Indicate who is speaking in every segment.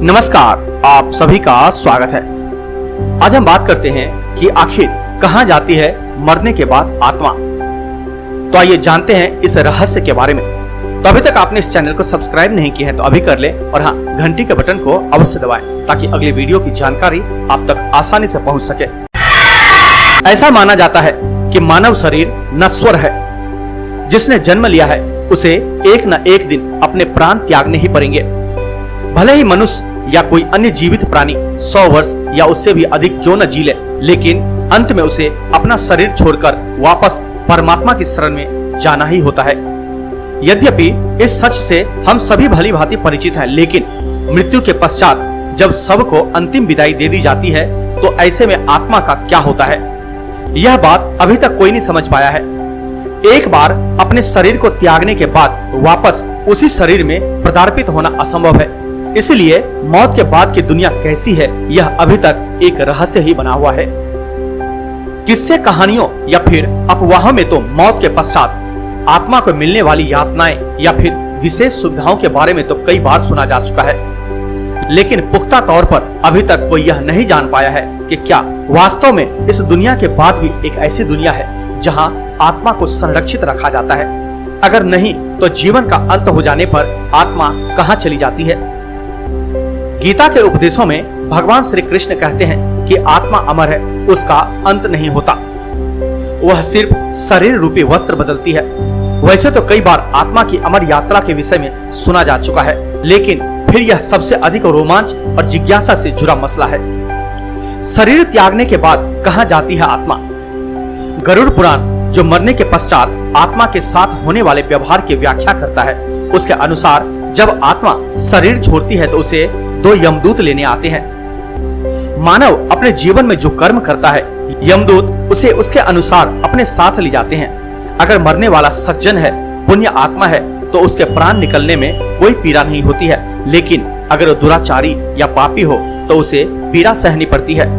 Speaker 1: नमस्कार, आप सभी का स्वागत है। आज हम बात करते हैं कि आखिर कहां जाती है मरने के बाद आत्मा। तो आइए जानते हैं इस रहस्य के बारे में। तो अभी तक आपने इस चैनल को सब्सक्राइब नहीं किया है तो अभी कर ले और हाँ, घंटी के बटन को अवश्य दबाएं ताकि अगली वीडियो की जानकारी आप तक आसानी से पहुंच सके। ऐसा माना जाता है कि मानव शरीर नश्वर है। जिसने जन्म लिया है उसे एक न एक दिन अपने प्राण त्यागने ही पड़ेंगे। भले ही मनुष्य या कोई अन्य जीवित प्राणी 100 वर्ष या उससे भी अधिक क्यों न जी ले, लेकिन अंत में उसे अपना शरीर छोड़कर वापस परमात्मा की शरण में जाना ही होता है। यद्यपि इस सच से हम सभी भली भांति परिचित हैं, लेकिन मृत्यु के पश्चात जब सबको अंतिम विदाई दे दी जाती है तो ऐसे में आत्मा का क्या होता है, यह बात अभी तक कोई नहीं समझ पाया है। एक बार अपने शरीर को त्यागने के बाद वापस उसी शरीर में प्रदार्पित होना असंभव है। इसलिए मौत के बाद की दुनिया कैसी है, यह अभी तक एक रहस्य ही बना हुआ है। किस्से कहानियों या फिर अफवाहों में तो मौत के पश्चात आत्मा को मिलने वाली यातनाएं या फिर विशेष सुविधाओं के बारे में तो कई बार सुना जा चुका है, लेकिन पुख्ता तौर पर अभी तक कोई यह नहीं जान पाया है कि क्या वास्तव में इस दुनिया के बाद भी एक ऐसी दुनिया है जहां आत्मा को संरक्षित रखा जाता है। अगर नहीं तो जीवन का अंत हो जाने पर आत्मा कहां चली जाती है। गीता के उपदेशों में भगवान श्री कृष्ण कहते हैं कि आत्मा अमर है, उसका अंत नहीं होता, वह सिर्फ शरीर रूपी वस्त्र बदलती है। वैसे तो कई बार आत्मा की अमर यात्रा के विषय में सुना जा चुका है, लेकिन फिर यह सबसे अधिक रोमांच और जिज्ञासा से जुड़ा मसला है। शरीर त्यागने के बाद कहां जाती है आत्मा। गरुड़ पुराण जो मरने के पश्चात आत्मा के साथ होने वाले व्यवहार की व्याख्या करता है, उसके अनुसार जब आत्मा शरीर छोड़ती है तो उसे 2 यमदूत लेने आते हैं। मानव अपने जीवन में जो कर्म करता है, यमदूत उसे उसके अनुसार अपने साथ ले जाते हैं। अगर मरने वाला सज्जन है, पुण्य आत्मा है, तो उसके प्राण निकलने में कोई पीड़ा नहीं होती है, लेकिन अगर वो दुराचारी या पापी हो तो उसे पीड़ा सहनी पड़ती है।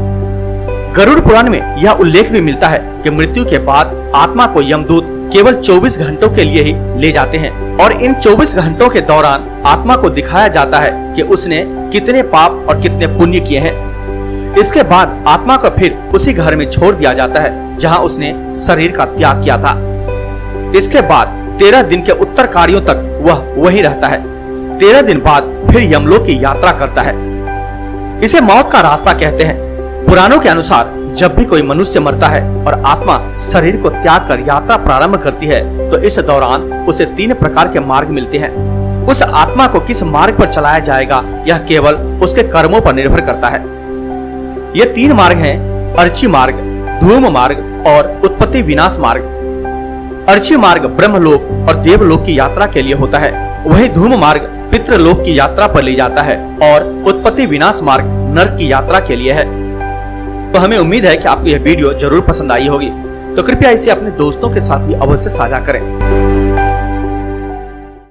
Speaker 1: गरुड़ पुराण में यह उल्लेख भी मिलता है कि मृत्यु के बाद आत्मा को यमदूत केवल 24 घंटों के लिए ही ले जाते हैं और इन 24 घंटों के दौरान आत्मा को दिखाया जाता है कि उसने कितने पाप और कितने पुण्य किए हैं। इसके बाद आत्मा को फिर उसी घर में छोड़ दिया जाता है जहां उसने शरीर का त्याग किया था। इसके बाद 13 दिन के उत्तर कार्यों तक वह वहीं रहता है। 13 दिन बाद फिर यमलोक की यात्रा करता है। इसे मौत का रास्ता कहते हैं। पुराणों के अनुसार जब भी कोई मनुष्य मरता है और आत्मा शरीर को त्याग कर यात्रा प्रारंभ करती है तो इस दौरान उसे 3 प्रकार के मार्ग मिलते हैं। उस आत्मा को किस मार्ग पर चलाया जाएगा यह केवल उसके कर्मों पर निर्भर करता है। ये 3 मार्ग हैं: अर्ची मार्ग, धूम मार्ग और उत्पत्ति विनाश मार्ग। अर्ची मार्ग ब्रह्मलोक और देवलोक की यात्रा के लिए होता है, वही धूम मार्ग पितृलोक की यात्रा पर ले जाता है और उत्पत्ति विनाश मार्ग नरक की यात्रा के लिए है। तो हमें उम्मीद है कि आपको यह वीडियो जरूर पसंद आई होगी, तो कृपया इसे अपने दोस्तों के साथ भी अवश्य साझा करें।